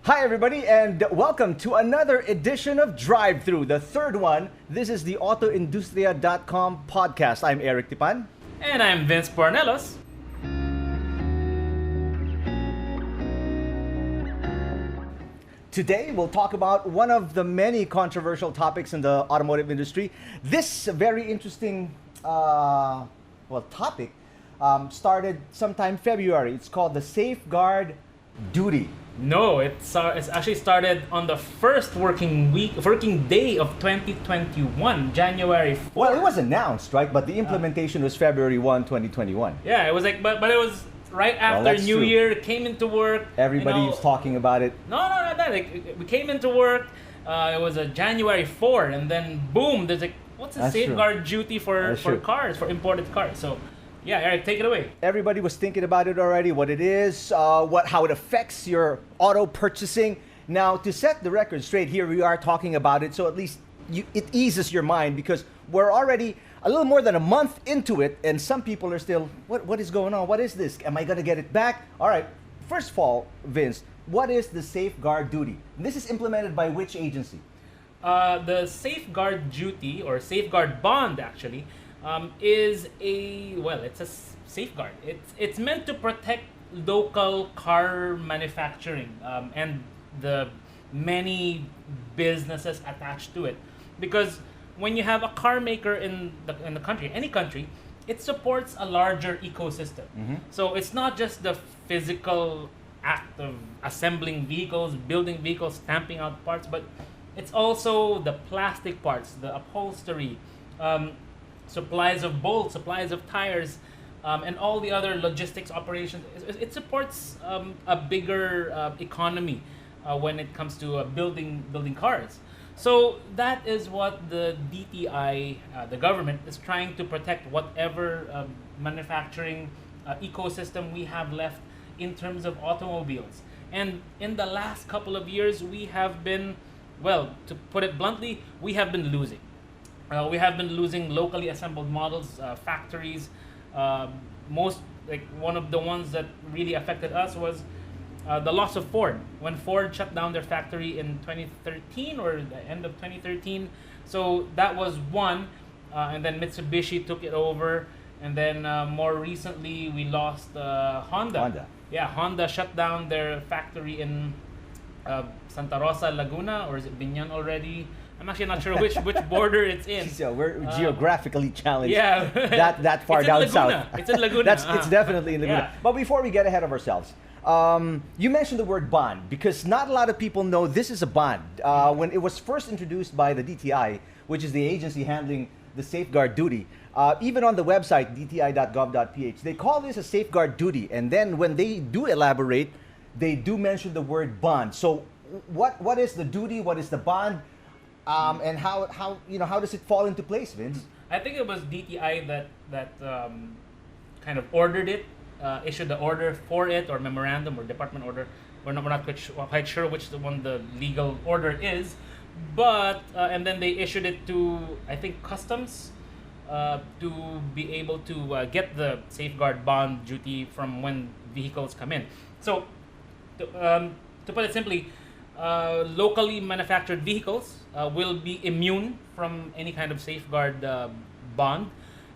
Hi, everybody, and welcome to another edition of Drive-Thru, the third one. This is the AutoIndustriya.com podcast. I'm Eric Tipan. And I'm Vince Pornelos. Today, we'll talk about one of the many controversial topics in the automotive industry. This very interesting topic started sometime February. It's called the safeguard duty. No, it's actually started on the first working day of 2021, January 4th. Well, it was announced, right? But the implementation was February 1, 2021. Yeah, it was like, but it was right after New Year. It came into work. Everybody was talking about it. No, not that. Like, we came into work. It was a January 4, and then boom, there's like, what's a safeguard duty for cars, for imported cars? So. Yeah, Eric, take it away. Everybody was thinking about it already, what it is, how it affects your auto purchasing. Now, to set the record straight, here we are talking about it, so at least it eases your mind because we're already a little more than a month into it, and some people are still, what is going on? What is this? Am I going to get it back? All right, first of all, Vince, what is the safeguard duty? This is implemented by which agency? The safeguard duty, or safeguard bond, actually, is it's a safeguard. It's meant to protect local car manufacturing and the many businesses attached to it. Because when you have a car maker in the country, any country, it supports a larger ecosystem. Mm-hmm. So it's not just the physical act of assembling vehicles, building vehicles, stamping out parts, but it's also the plastic parts, the upholstery, supplies of bolts, supplies of tires, and all the other logistics operations. It supports a bigger economy when it comes to building cars. So that is what the DTI, the government, is trying to protect, whatever manufacturing ecosystem we have left in terms of automobiles. And in the last couple of years, we have been, to put it bluntly, we have been losing. We have been losing locally assembled models, factories. One of the ones that really affected us was the loss of Ford. When Ford shut down their factory in 2013 or the end of 2013. So that was one. And then Mitsubishi took it over. And then more recently, we lost Honda. Yeah, Honda shut down their factory in Santa Rosa, Laguna, or is it Binyan already? I'm actually not sure which border it's in. So we're geographically challenged. Yeah, that far down south. It's in Laguna. It's definitely in Laguna. Yeah. But before we get ahead of ourselves, you mentioned the word bond because not a lot of people know this is a bond. When it was first introduced by the DTI, which is the agency handling the safeguard duty, even on the website DTI.gov.ph, they call this a safeguard duty. And then when they do elaborate, they do mention the word bond. So what is the duty? What is the bond? And how does it fall into place, Vince? I think it was DTI that kind of ordered it, issued the order for it, or memorandum or department order. We're not quite sure which one the legal order is, but and then they issued it to, I think, customs to be able to get the safeguard bond duty from when vehicles come in. So to put it simply, locally manufactured vehicles will be immune from any kind of safeguard bond.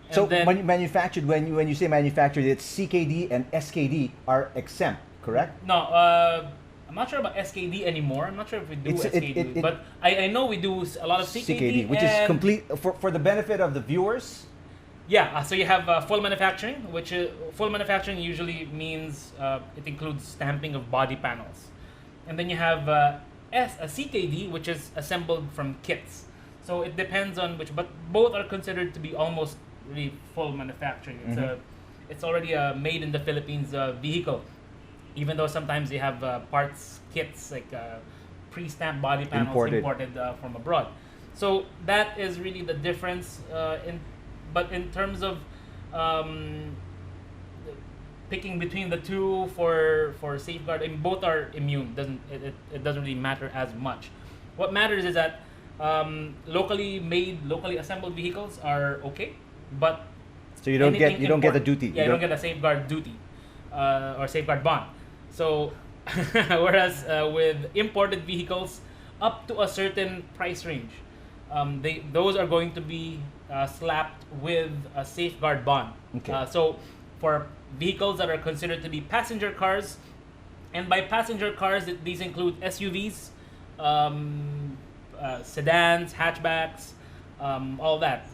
And so manufactured, when you say manufactured, it's CKD and SKD are exempt, correct? No, I'm not sure about SKD anymore. I'm not sure if we do SKD, but I know we do a lot of CKD, which is complete for the benefit of the viewers. Yeah, so you have full manufacturing, which full manufacturing usually means it includes stamping of body panels. And then you have a CKD, which is assembled from kits. So it depends on which, but both are considered to be almost really full manufacturing. It's already a made in the Philippines vehicle, even though sometimes they have parts, kits, like pre-stamped body panels imported from abroad. So that is really the difference. But in terms of picking between the two for safeguard, and both are immune. It doesn't really matter as much. What matters is that locally made, locally assembled vehicles are okay, but so you don't get the duty. Yeah, you don't get a safeguard duty or safeguard bond. So Whereas with imported vehicles, up to a certain price range, those are going to be slapped with a safeguard bond. Okay. So for vehicles that are considered to be passenger cars, and by passenger cars, these include SUVs, sedans, hatchbacks, all that.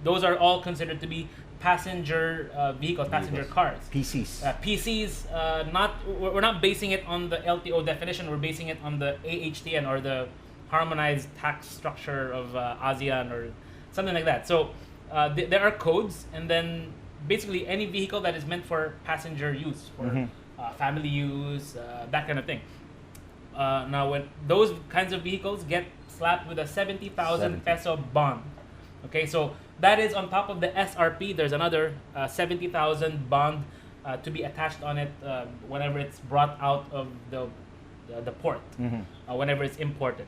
Those are all considered to be passenger vehicles, passenger cars. PCs. PCs, we're not basing it on the LTO definition. We're basing it on the AHTN, or the harmonized tax structure of ASEAN, or something like that. So there are codes, and then basically any vehicle that is meant for passenger use, for family use, that kind of thing. Now, when those kinds of vehicles get slapped with a 70,000 peso bond, okay, so that is on top of the SRP. There's another 70,000 bond to be attached on it whenever it's brought out of the port, whenever it's imported.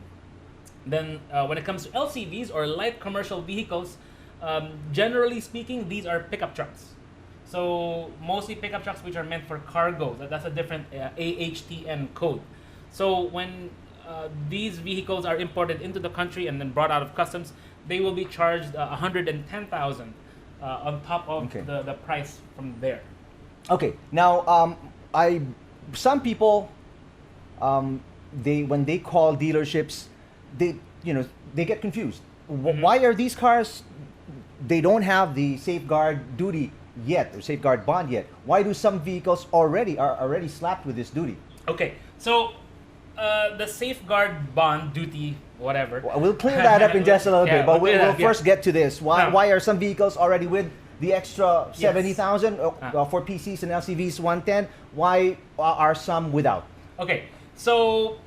Then when it comes to LCVs, or light commercial vehicles, generally speaking, these are pickup trucks. So mostly pickup trucks which are meant for cargo. That's a different AHTN code. So when these vehicles are imported into the country and then brought out of customs, they will be charged 110,000 on top of the price from there. Okay. Now, some people, when they call dealerships, they get confused. Why are these cars? They don't have the safeguard duty yet, or safeguard bond yet. Why do some vehicles are already slapped with this duty? Okay, so the safeguard bond duty, whatever. We'll clear that up in just a little bit, but we'll first get to this. Why are some vehicles already with the extra 70,000 for PCs and LCVs 110? Why are some without? Okay, so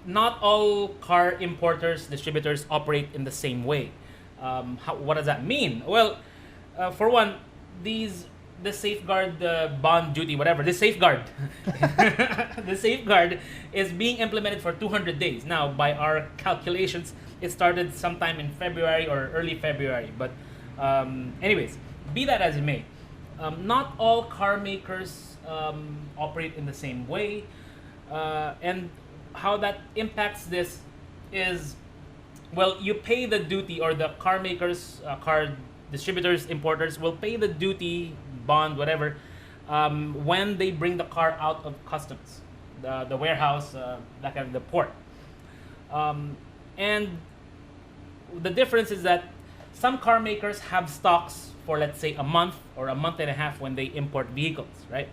not all car importers, distributors operate in the same way. What does that mean? Well, for one, the safeguard bond duty, whatever, the safeguard is being implemented for 200 days. Now, by our calculations, it started sometime in February or early February. But anyways, be that as it may, not all car makers operate in the same way. And how that impacts this is, well, you pay the duty, or the car makers, car distributors, importers will pay the duty, bond, whatever, when they bring the car out of customs, the warehouse, that kind of the port. And the difference is that some car makers have stocks for, let's say, a month or a month and a half when they import vehicles, right?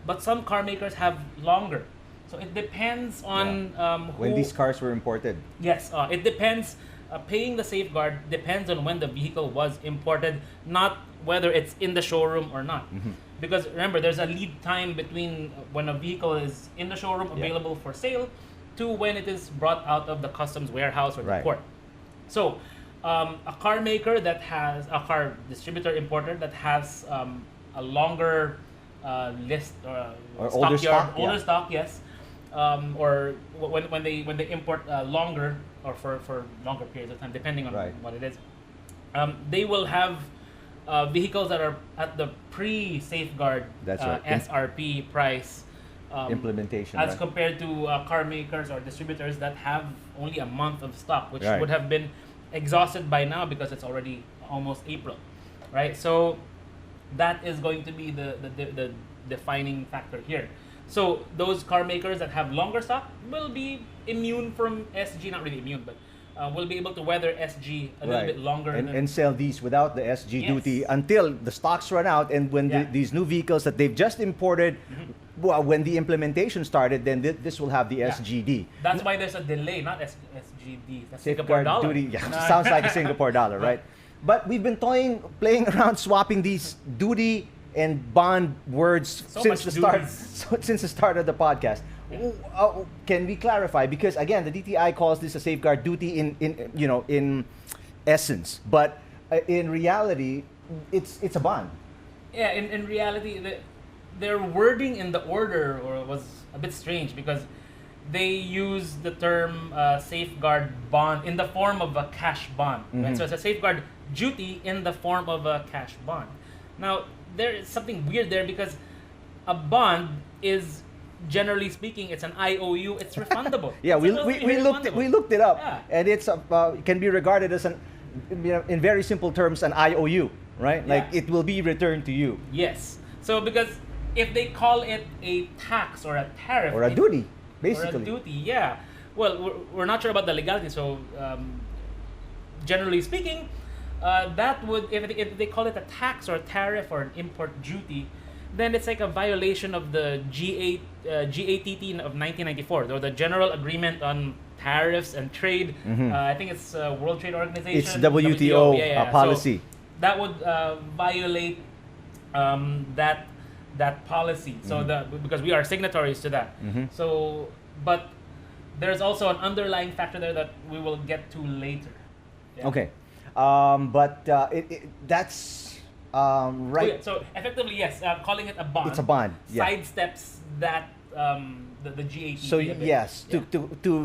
But some car makers have longer. So it depends on when these cars were imported. Yes, it depends. Paying the safeguard depends on when the vehicle was imported, not whether it's in the showroom or not. Because remember, there's a lead time between when a vehicle is in the showroom available for sale to when it is brought out of the customs warehouse or the port. So a car maker that has a car distributor importer that has a longer list or older stock, yes. Or when they import longer, or for longer periods of time, depending on what it is, they will have vehicles that are at the pre-safeguard SRP price implementation, as compared to car makers or distributors that have only a month of stock, which would have been exhausted by now because it's already almost April, right? So that is going to be the defining factor here. So those car makers that have longer stock will be immune from SG, not really immune, but will be able to weather SG a little bit longer. And sell these without the SG duty until the stocks run out, and when these new vehicles that they've just imported, well, when the implementation started, then this will have the SGD. That's why there's a delay, not SGD. That's Safeguard duty. Sounds like a Singapore dollar, right? But we've been playing around swapping these duty and bond words since the start of the podcast. Can we clarify? Because again, the DTI calls this a safeguard duty in essence, but in reality, it's a bond. Yeah, in reality, their wording in the order was a bit strange because they use the term safeguard bond in the form of a cash bond. Right? So it's a safeguard duty in the form of a cash bond. Now, there is something weird there because a bond is generally speaking, it's an IOU. It's refundable. Yeah, It's supposed to be refundable. we looked it up, Yeah. and it's can be regarded as an, in very simple terms, an IOU, right? Like Yeah. it will be returned to you, Yes. So because if they call it a tax or a tariff or a duty, basically. or a duty, yeah. Well, we're not sure about the legality. So generally speaking, that would if they call it a tax or a tariff or an import duty, then it's like a violation of the GATT of 1994, or the General Agreement on Tariffs and Trade. I think it's World Trade Organization. It's WTO policy. So that would violate that policy. So because we are signatories to that. So, but there's also an underlying factor there that we will get to later. Yeah. Okay, but that's right. Okay, so effectively, yes, calling it a bond. It's a bond. Yeah. Sidesteps that the GATT. So a bit. yes, Yeah.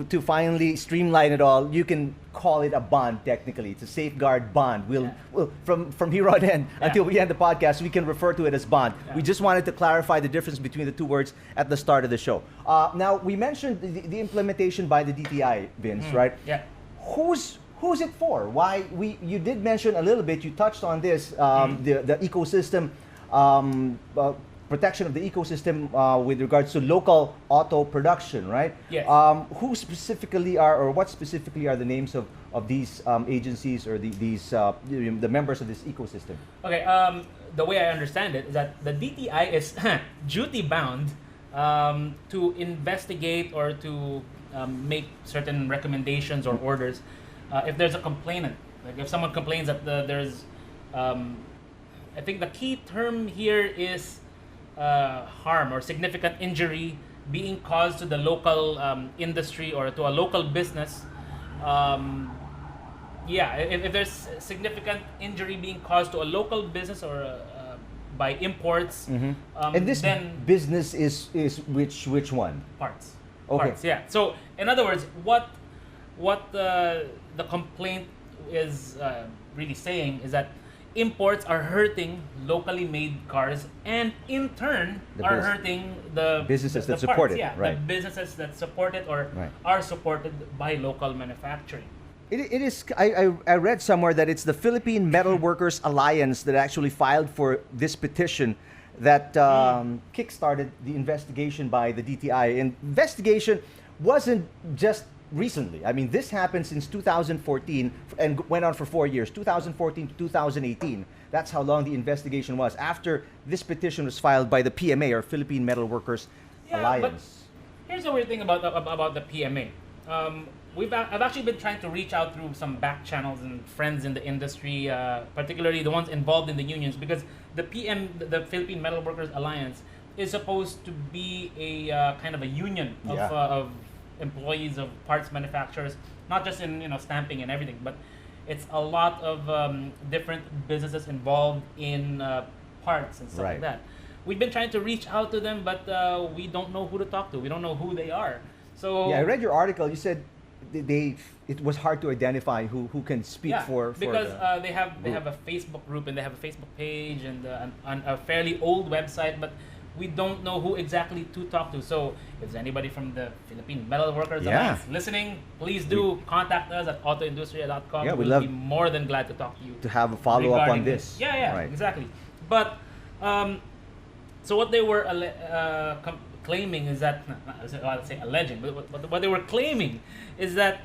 to finally streamline it all, you can call it a bond technically. It's a safeguard bond. Well, from here on in until we end the podcast, we can refer to it as bond. Yeah. We just wanted to clarify the difference between the two words at the start of the show. Now we mentioned the implementation by the DTI, Vince, right? Yeah. Who's it for? Why you did mention a little bit. You touched on this, the ecosystem, protection of the ecosystem with regards to local auto production, right? Yes. Who specifically are, or what specifically are the names of these agencies or the members of this ecosystem? Okay. The way I understand it is that the DTI is duty bound to investigate or to make certain recommendations or orders if there's a complainant. Like if someone complains that there's, I think the key term here is harm or significant injury being caused to the local industry or to a local business. If there's significant injury being caused to a local business or by imports, And this then business is which one? parts. Okay. Parts, yeah. So in other words, what the complaint is really saying is that imports are hurting locally made cars, and in turn The are bus- hurting the businesses the that support parts, it, yeah, right. the businesses that support it or Right. are supported by local manufacturing. It is. I read somewhere that it's the Philippine Metal Workers Alliance that actually filed for this petition that kickstarted the investigation by the DTI. And investigation wasn't just recently. I mean, this happened since 2014 and went on for 4 years, 2014 to 2018. That's how long the investigation was after this petition was filed by the PMA, or Philippine Metal Workers Alliance. But here's the weird thing about the PMA. I've actually been trying to reach out through some back channels and friends in the industry, particularly the ones involved in the unions, because the Philippine Metal Workers Alliance, is supposed to be a kind of a union of employees of parts manufacturers, not just in stamping and everything, but it's a lot of different businesses involved in parts and stuff Right. like that. We've been trying to reach out to them, but we don't know who to talk to. We don't know who they are. So Yeah, I read your article. You said it was hard to identify who can speak for because the they have a Facebook group and they have a Facebook page and a fairly old website, but we don't know who exactly to talk to. So if there's anybody from the Philippine Metal Workers Alliance listening, please do contact us at AutoIndustriya.com. Yeah, we'd we'll love be more than glad to talk to you to have a follow up on regarding this. Yeah, Right. exactly. But so what they were claiming is that, I'll say alleging, but what they were claiming is that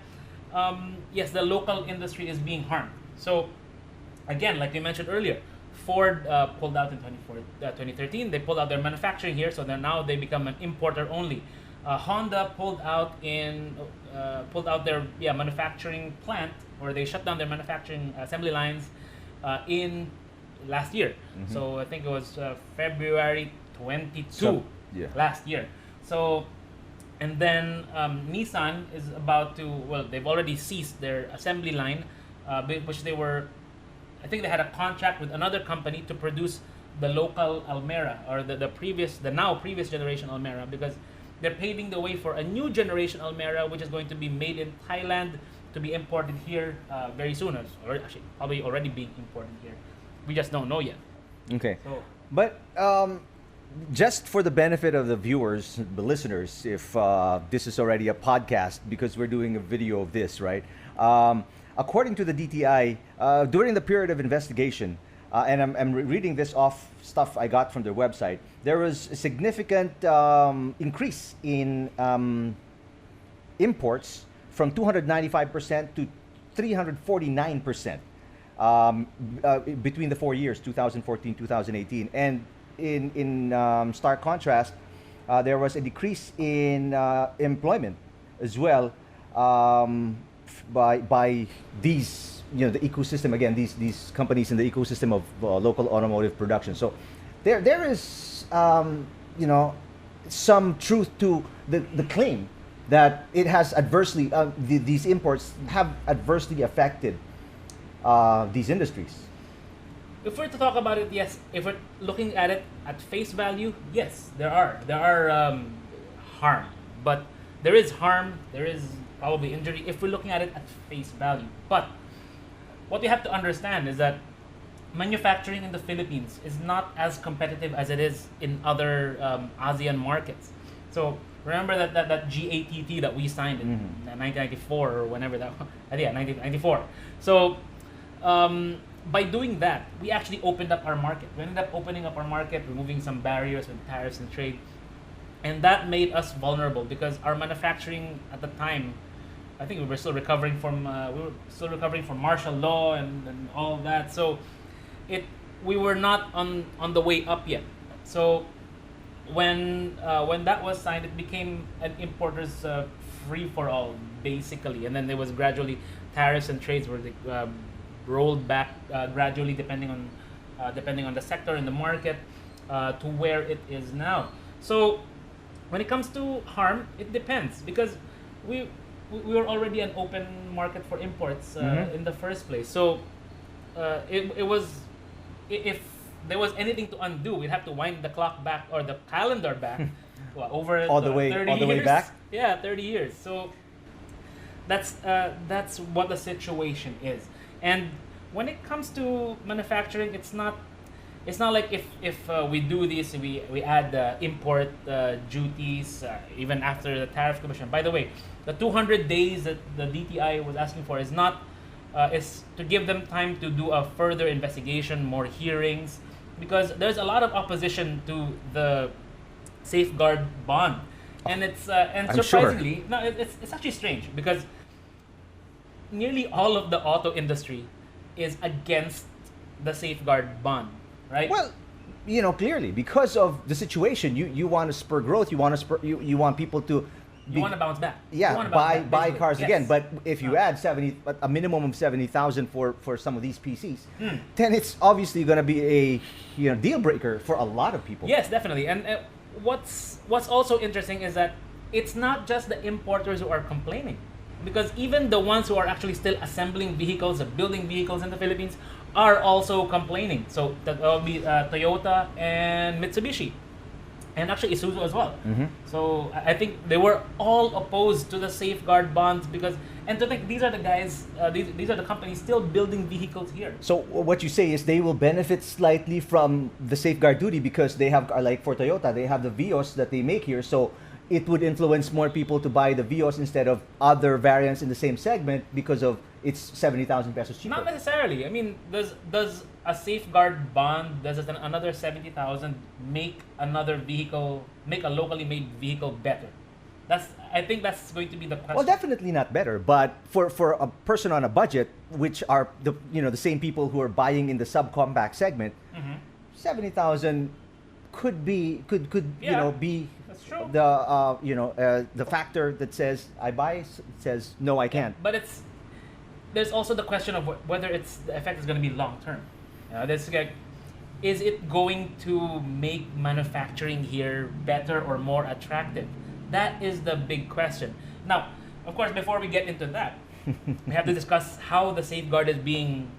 yes, the local industry is being harmed. So again, like we mentioned earlier, Ford pulled out in 2013. They pulled out their manufacturing here, so they become an importer only. Honda pulled out their manufacturing plant, or they shut down their manufacturing assembly lines in last year. So I think it was February 22 last year. So, and then Nissan is about to, they've already ceased their assembly line, which I think they had a contract with another company to produce the local Almera, or the now previous generation Almera, because they're paving the way for a new generation Almera, which is going to be made in Thailand to be imported here very soon. Or actually, probably already being imported here. We just don't know yet. Okay. So, But just for the benefit of the viewers, the listeners, if this is already a podcast, because we're doing a video of this, right? According to the DTI, during the period of investigation, and I'm reading this off stuff I got from their website, there was a significant increase in imports from 295% to 349% between the 4 years, 2014, 2018. And in stark contrast, there was a decrease in employment as well by these, the ecosystem, again, these companies in the ecosystem of local automotive production. So there is some truth to the claim that it has adversely these imports have adversely affected these industries. If we're to talk about it, yes. If we're looking at it at face value, yes, there are harm, but there is harm, there is probably injury if we're looking at it at face value. But what we have to understand is that manufacturing in the Philippines is not as competitive as it is in other ASEAN markets. So remember that GATT that we signed in 1994 or whenever that was. Yeah, 1994. So by doing that, we actually opened up our market. We ended up opening up our market, removing some barriers with tariffs and trade. And that made us vulnerable because our manufacturing at the time, I think we were still recovering from martial law and all of that. So we were not on the way up yet. So when that was signed, it became an importer's free for all basically, and then there was gradually tariffs and trades were rolled back gradually depending on the sector and the market to where it is now. So when it comes to harm, it depends because we were already an open market for imports in the first place. So it was, if there was anything to undo, we'd have to wind the clock back or the calendar back over all the way 30 all the years. way back. Yeah, 30 years. So that's what the situation is. And when it comes to manufacturing, it's not like if we do this, we add import duties even after the tariff commission. By the way, the 200 days that the DTI was asking for is not is to give them time to do a further investigation, more hearings, because there's a lot of opposition to the safeguard bond, and it's and I'm surprisingly, sure. no, it's actually strange because nearly all of the auto industry is against the safeguard bond, right? Well, clearly because of the situation, you want to spur growth. You want to spur. You want people to. You want to bounce back. Yeah, You wanna bounce back, buy basically. cars Yes. again. But if you add a minimum of 70,000 for some of these PCs, then it's obviously going to be a deal breaker for a lot of people. Yes, definitely. And what's also interesting is that it's not just the importers who are complaining, because even the ones who are actually still assembling vehicles, building vehicles in the Philippines, are also complaining. So that will be Toyota and Mitsubishi, and actually Isuzu as well. So I think they were all opposed to the safeguard bonds because, and to think these are the guys, these are the companies still building vehicles here. So what you say is they will benefit slightly from the safeguard duty because they have, like for Toyota, they have the Vios that they make here. So it would influence more people to buy the Vios instead of other variants in the same segment because of it's 70,000 pesos cheaper. Not necessarily. I mean, does a safeguard bond, does another 70,000 make another vehicle, make a locally made vehicle better? I think that's going to be the question. Well, definitely not better, but for a person on a budget, which are the same people who are buying in the subcompact segment, 70,000 could be be That's true. the factor that says I buy says no, I can't. But there's also the question of whether the effect is going to be long term. Is it going to make manufacturing here better or more attractive? That is the big question. Now, of course, before we get into that, we have to discuss how the safeguard is being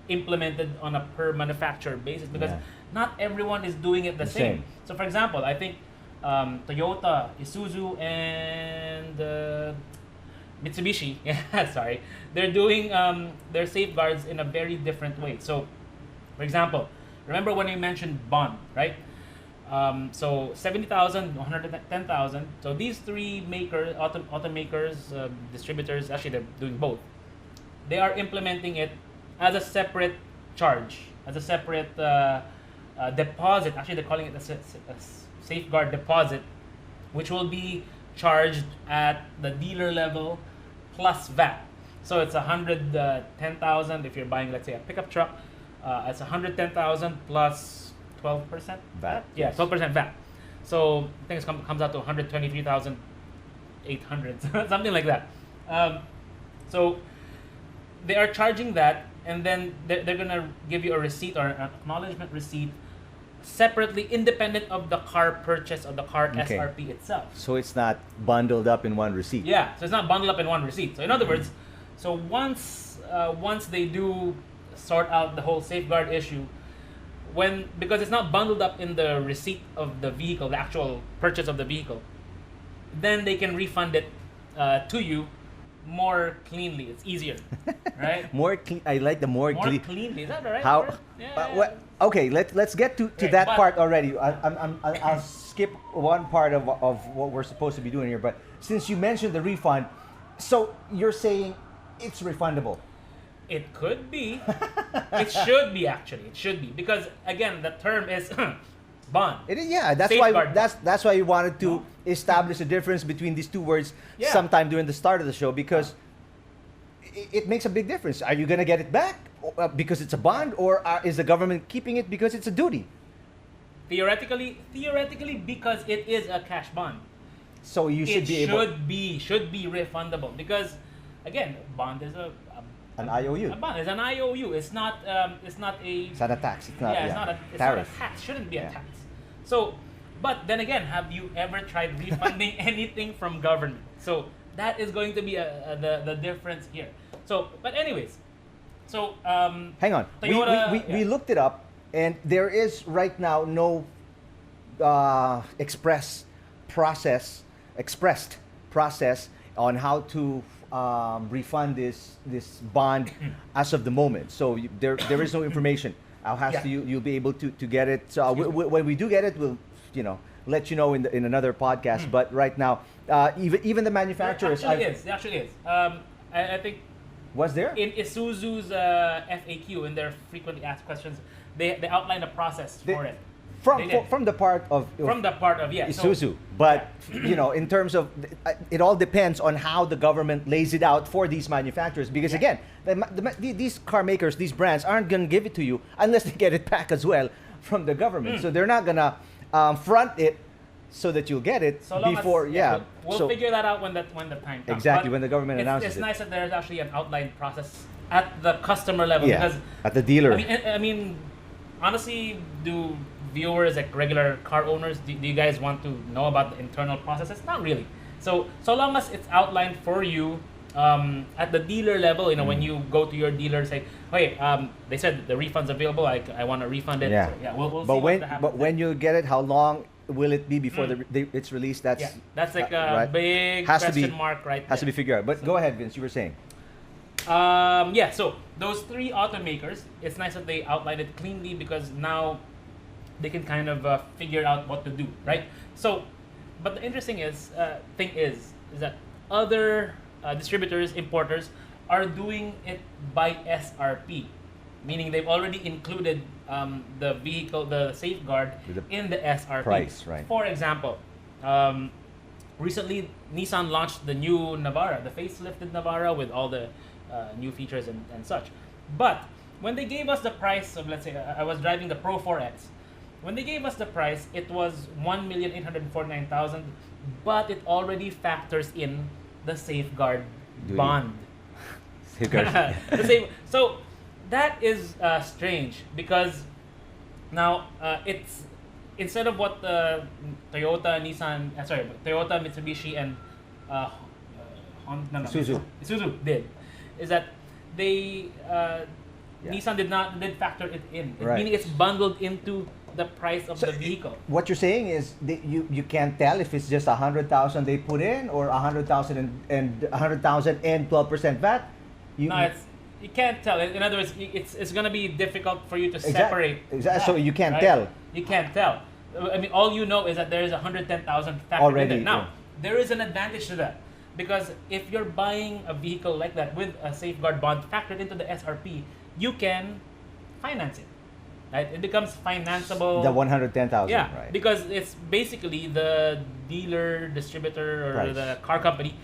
implemented on a per manufacturer basis, because not everyone is doing it the same. So, for example, I think Toyota, Isuzu, and Mitsubishi, sorry, they're doing their safeguards in a very different way. So, for example, remember when we mentioned bond, right? So 70,000, 110,000. So these three automakers, distributors, actually they're doing both. They are implementing it as a separate charge, as a separate deposit. Actually, they're calling it a safeguard deposit, which will be charged at the dealer level plus VAT. So it's 110,000 if you're buying, let's say, a pickup truck. It's 110,000 plus 12% VAT. Yeah, 12% VAT. So I think it comes out to 123,800, something like that. So they are charging that, and then they're gonna give you a receipt or an acknowledgement receipt separately, independent of the car purchase or the car Okay. SRP itself. So it's not bundled up in one receipt. Yeah, so it's not bundled up in one receipt. So in other words, so once they do sort out the whole safeguard issue, because it's not bundled up in the receipt of the vehicle, the actual purchase of the vehicle, then they can refund it to you more cleanly. It's easier, right? More clean. I like the more clean. Cleanly. Is that the right How? word? Yeah. Okay, let's get to Right, that but- part already. I'll skip one part of what we're supposed to be doing here. But since you mentioned the refund, so you're saying it's refundable. It could be. It should be, actually. It should be, because again, the term is bond. It is, yeah. That's Safeguard. why that's why we wanted to establish a difference between these two words Yeah. sometime during the start of the show, because it makes a big difference. Are you gonna get it back because it's a bond, or is the government keeping it because it's a duty? Theoretically, because it is a cash bond, So you should it be able should be refundable, because again, bond is an IOU. a bond is an IOU. It's not a It's not a tax. It's not. yeah, Yeah, it's not a tariff. tax. Shouldn't be Yeah. a tax. So, but then again, have you ever tried refunding anything from government? So that is going to be the difference here. So, but anyways, so Hang on. Toyota, We yeah. looked it up, and there is right now no expressed process on how to refund this bond as of the moment. So there is no information. You'll be able to get it. So when we do get it, we'll let you know in another podcast. But right now, even the manufacturers. It actually is. I think Was there? in Isuzu's FAQ, in their frequently asked questions, they outline a process for it. They did. From the part of From the part of, yeah. so- Isuzu, but in terms of it all depends on how the government lays it out for these manufacturers, because Yeah. again these car makers, these brands aren't going to give it to you unless they get it back as well from the government. So they're not going to front it so that you'll get it So long before as, we'll so figure that out when the time comes. Exactly, But when the government announces it's it. nice that there's actually an outlined process at the customer level, yeah, because at the dealer. I mean, honestly, do viewers, like regular car owners, do you guys want to know about the internal processes? Not really. So long as it's outlined for you at the dealer level, when you go to your dealer, say, hey, they said the refund's available. I want to refund it. Yeah. So, yeah, we'll but see when what happens. but when you get it, how long will it be before it's released? That's That's like a right. big Has to question be- mark right has to be there. figured out. But go ahead, Vince. You were saying. So those three automakers, it's nice that they outlined it cleanly, because now they can kind of figure out what to do, right? So, but the interesting thing is that other distributors, importers, are doing it by SRP, meaning they've already included the vehicle, the safeguard, With the in the SRP price, right. For example, recently Nissan launched the new Navara, the facelifted Navara with all the new features and such. But when they gave us the price of, let's say, I was driving the Pro 4X. When they gave us the price, it was 1,849,000, but it already factors in the safeguard Do you- bond. Safeguard. So that is strange, because now it's instead of what Toyota, Nissan, Toyota, Mitsubishi, and Isuzu did, is that they Nissan did factor it in, Right. meaning it's bundled into the price of So the vehicle. What you're saying is you can't tell if it's just 100,000 they put in, or 100,000 and 100,000 and 12% VAT. You can't tell. In other words, it's gonna be difficult for you to separate. Exactly. So that, you can't right? tell. You can't tell. I mean, all you know is that there is 110,000 factored in Already, there. Now, yeah. there is an advantage to that because if you're buying a vehicle like that with a safeguard bond factored into the SRP, you can finance it. Right? It becomes financeable. The 110,000, Yeah, right? because it's basically the dealer, distributor, or Price. the car company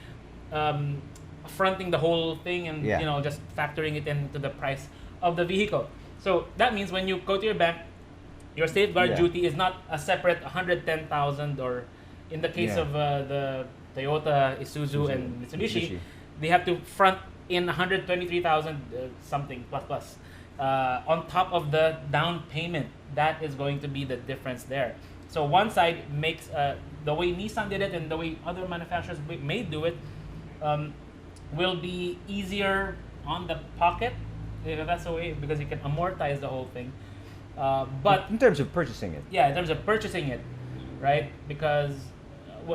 fronting the whole thing and Yeah. you know just factoring it into the price of the vehicle. So that means when you go to your bank, your safeguard Yeah. duty is not a separate 110,000, or in the case Yeah. of the Toyota, Isuzu, and Mitsubishi, they have to front in 123,000 something plus on top of the down payment. That is going to be the difference there. So one side makes the way Nissan did it and the way other manufacturers may do it will be easier on the pocket, if that's the way, because you can amortize the whole thing. But in terms of purchasing it. yeah, in terms of purchasing it, right? Because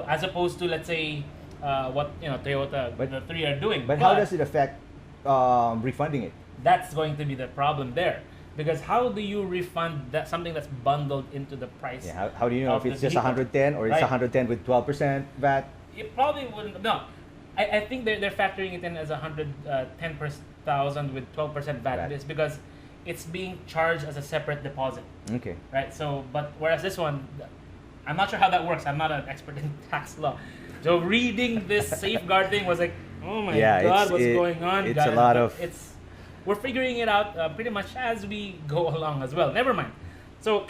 as opposed to, let's say, what Toyota the 3 are doing. But how does it affect refunding it? That's going to be the problem there. Because how do you refund that something that's bundled into the price? Yeah, how do you know of if it's the just vehicle? 110 or it's Right. 110 with 12% VAT? It probably wouldn't. No, I think they're factoring it in as 110,000 with 12% VAT. VAT. It's because it's being charged as a separate deposit, Okay. right? So, but whereas this one, I'm not sure how that works. I'm not an expert in tax law. So reading this safeguard thing was like, oh my Yeah, God, what's going on? it's guys? a lot of- We're figuring it out pretty much as we go along as well. Never mind. So,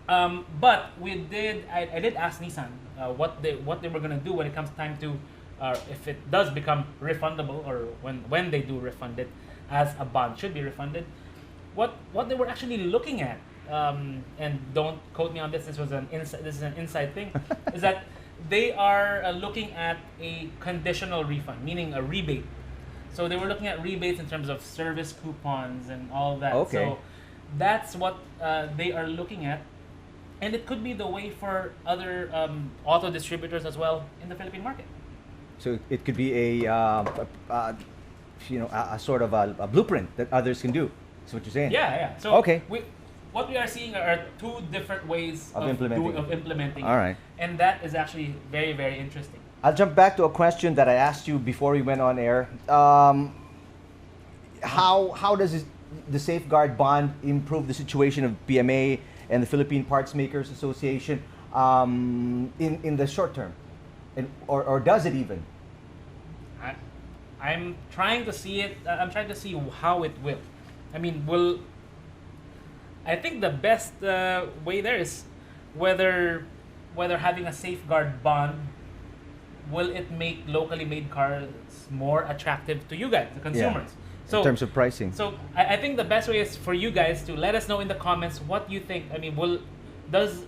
but I did ask Nissan what they were gonna do when it comes time to if it does become refundable, or when they do refund it as a bond should be refunded. What they were actually looking at, and don't quote me on this. This is an inside thing, is that they are looking at a conditional refund, meaning a rebate. So they were looking at rebates in terms of service coupons and all that. Okay. So that's what they are looking at, and it could be the way for other auto distributors as well in the Philippine market. So it could be a sort of a blueprint that others can do. That's what you're saying. Yeah. So Okay. what we are seeing are two different ways Of implementing. of implementing. All right. And that is actually very, very interesting. I'll jump back to a question that I asked you before we went on air. How does the safeguard bond improve the situation of PMA and the Philippine Parts Makers Association in the short term, or does it even? I'm trying to see it. I'm trying to see how it will. I mean, I think the best way there is whether having a safeguard bond, will it make locally made cars more attractive to you guys, the consumers? So in terms of pricing. So I think the best way is for you guys to let us know in the comments what you think. I mean, does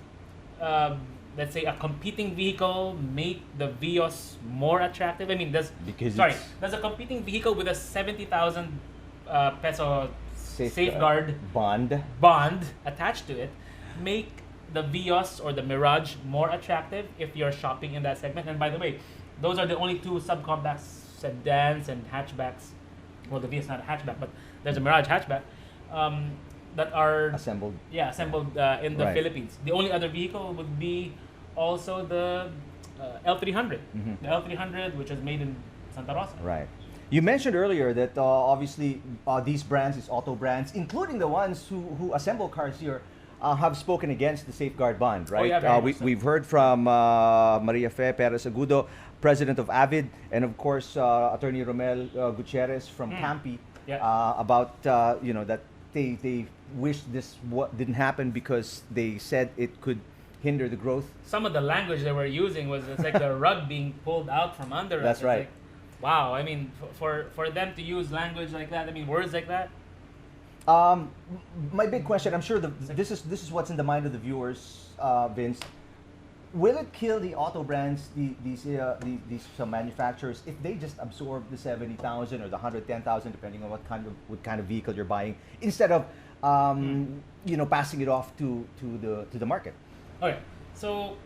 let's say a competing vehicle make the Vios more attractive? I mean, does a competing vehicle with a 70,000 peso safeguard bond attached to it make the Vios or the Mirage more attractive if you're shopping in that segment? And by the way, those are the only two subcompact sedans and hatchbacks. Well, the Vios is not a hatchback, but there's a Mirage hatchback that are assembled. Yeah, assembled in the Right. Philippines. The only other vehicle would be also the L300. Mhm. The L300, which is made in Santa Rosa. Right. You mentioned earlier that obviously these brands, these auto brands, including the ones who assemble cars here, have spoken against the safeguard bond, right? yeah, very much so. We've heard from Maria Fe Perez Agudo, president of Avid, and of course Attorney Romel Gutierrez from Campi, Yeah. about that they wish this didn't happen because they said it could hinder the growth. Some of the language they were using was it's like the rug being pulled out from under us. That's It's right. like, wow. I mean, for them to use language like that, I mean, words like that. My big question, I'm sure this is what's in the mind of the viewers, Vince. Will it kill the auto brands, these some manufacturers, if they just absorb the 70,000 or the 110,000, depending on what kind of vehicle you're buying, instead of passing it off to the market? Okay, so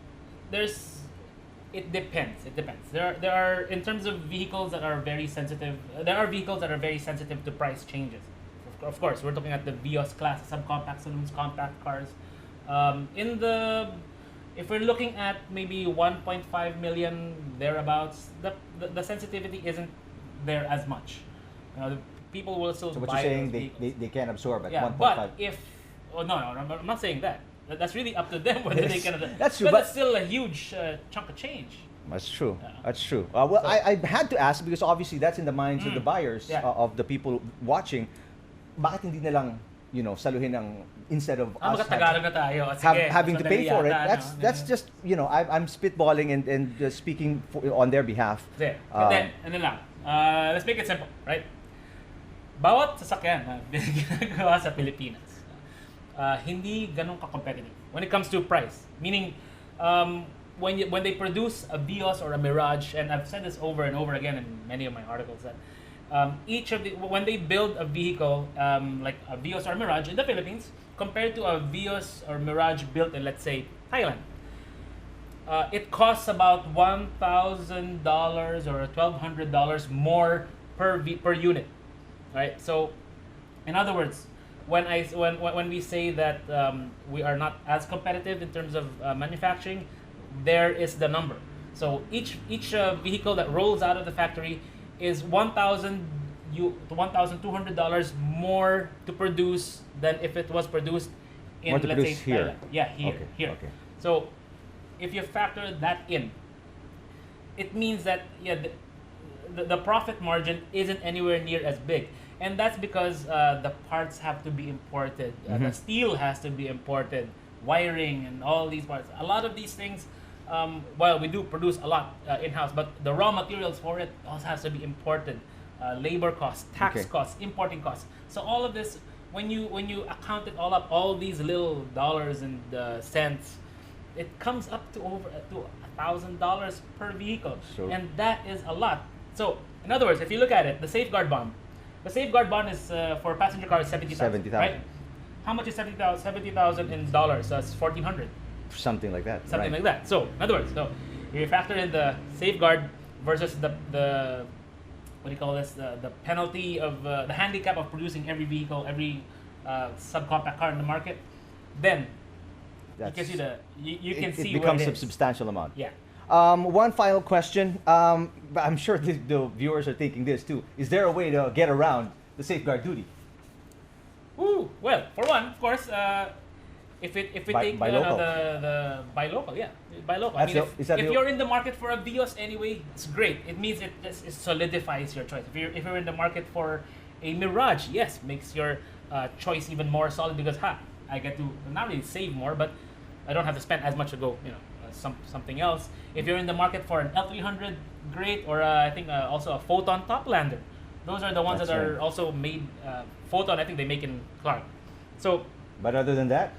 it depends. It depends. There are in terms of vehicles that are very sensitive. There are vehicles that are very sensitive to price changes. Of course, we're looking at the Vios class, subcompact saloons, compact cars. In the if we're looking at maybe 1.5 million thereabouts, the sensitivity isn't there as much. The people will still So what buy you're saying, those vehicles. they can absorb at Yeah, 1.5. but if no, I'm not saying that. That's really up to them whether they can. That's true, but but it's still a huge chunk of change. That's true. Yeah. That's true. Well, So- I had to ask because obviously that's in the minds of the buyers, Yeah. of the people watching. Bakit hindi na lang, saluhin ng instead of us Magkatagalog na tayo. Sige, having to pay madali for it? yata, That's just I'm spitballing and speaking on their behalf. Sige. And then lang. Let's make it simple, right? Bawat sasakyan na ginagawa sa Pilipinas, hindi ganun ka-competitive when it comes to price. Meaning, when they produce a Vios or a Mirage, and I've said this over and over again in many of my articles, that when they build a vehicle like a Vios or Mirage in the Philippines, compared to a Vios or Mirage built in, let's say, Thailand, it costs about $1,000 or $1,200 more per unit, right? So, in other words, when we say that we are not as competitive in terms of manufacturing, there is the number. So each vehicle that rolls out of the factory is $1,200 more to produce than if it was produced in, More to let's say, produce here. Thailand. Yeah, here. Okay. So if you factor that in, it means that the profit margin isn't anywhere near as big. And that's because the parts have to be imported, the steel has to be imported, wiring and all these parts. A lot of these things, well, we do produce a lot in-house, but the raw materials for it also has to be imported. Labor costs, tax costs, importing costs. So all of this, when you account it all up, all these little dollars and cents, it comes up to over to $1,000 per vehicle, and that is a lot. So in other words, if you look at it, the safeguard bond is for passenger cars 70,000, right? How much is 70,000 in dollars? That's 1,400. Something like that. Something right. like that. So in other words, if you factor in the safeguard versus the what do you call this? The penalty of the handicap of producing every vehicle, every subcompact car in the market, then you can see it becomes a substantial amount. Yeah. One final question. I'm sure the viewers are thinking this too. Is there a way to get around the safeguard duty? Well, for one, of course, if we take buy local. the buy local, yeah, buy local. I mean, if you're in the market for a Vios anyway, it's great. It means it solidifies your choice. If you're in the market for a Mirage, yes, makes your choice even more solid because I get to not really save more, but I don't have to spend as much to go, something else. If you're in the market for an L300, great, or I think also a Photon Toplander. Those are the ones that are also made. Photon, I think they make in Clark. So, but other than that,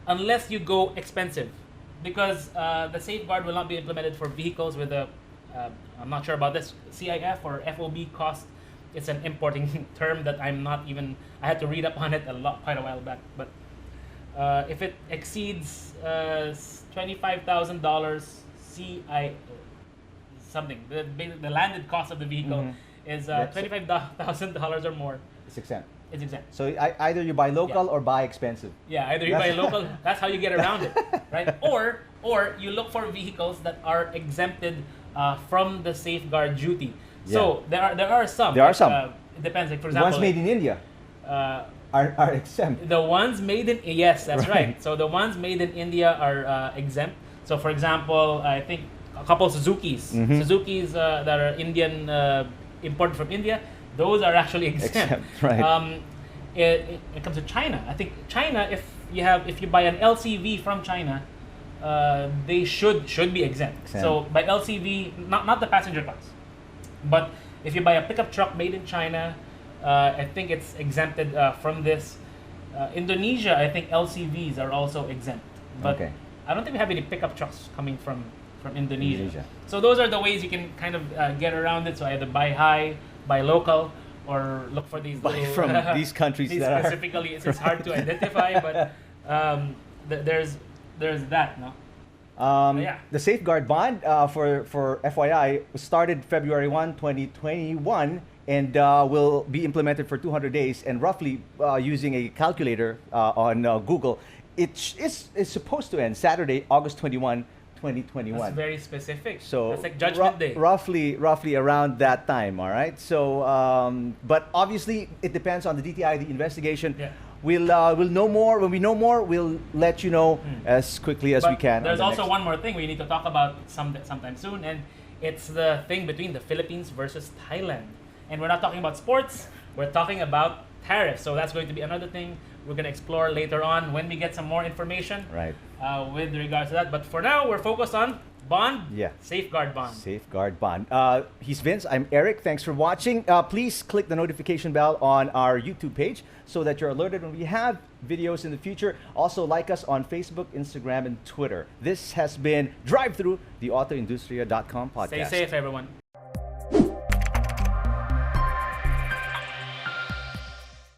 unless you go expensive, because the safeguard will not be implemented for vehicles with a, I'm not sure about this, CIF or FOB cost. It's an importing term that I had to read up on it quite a while back. But if it exceeds $25,000 CI something, the landed cost of the vehicle is $25,000 or more. it's exempt. It's exempt. So either you buy local or buy expensive. Yeah, either you buy local. That's how you get around it, right? Or you look for vehicles that are exempted from the safeguard duty. Yeah. So there are some. There are some. It depends. Like for The example, ones made in India are exempt. the ones made in that's right. So the ones made in India are exempt. So for example, I think a couple Suzukis that are Indian imported from India, those are actually exempt. Right. It comes to China. I think China, if you buy an LCV from China, they should be exempt. So by LCV, not the passenger cars, but if you buy a pickup truck made in China, I think it's exempted from this. Indonesia, I think LCVs are also exempt, but I don't think we have any pickup trucks coming from Indonesia. So those are the ways you can kind of get around it. So either buy high, buy local, or look for these from these countries that specifically. It's hard to identify, but there's that, no. The safeguard bond for FYI started February 1, 2021 and will be implemented for 200 days and roughly using a calculator on Google, It's supposed to end Saturday, August 21, 2021. That's very specific. So that's like Judgment Day. roughly around that time. All right. So, but obviously it depends on the DTI, the investigation. Yeah. We'll know more. When we know more, we'll let you know as quickly as we But can. there's on the also next- one more thing we need to talk about sometime soon, and it's the thing between the Philippines versus Thailand. And we're not talking about sports. We're talking about tariffs. So that's going to be another thing we're going to explore later on when we get some more information Right. with regards to that. But for now, we're focused on bond, Yeah. safeguard bond. Safeguard bond. He's Vince. I'm Eric. Thanks for watching. Please click the notification bell on our YouTube page so that you're alerted when we have videos in the future. Also, like us on Facebook, Instagram, and Twitter. This has been Drive-Thru, the AutoIndustriya.com podcast. Stay safe, everyone.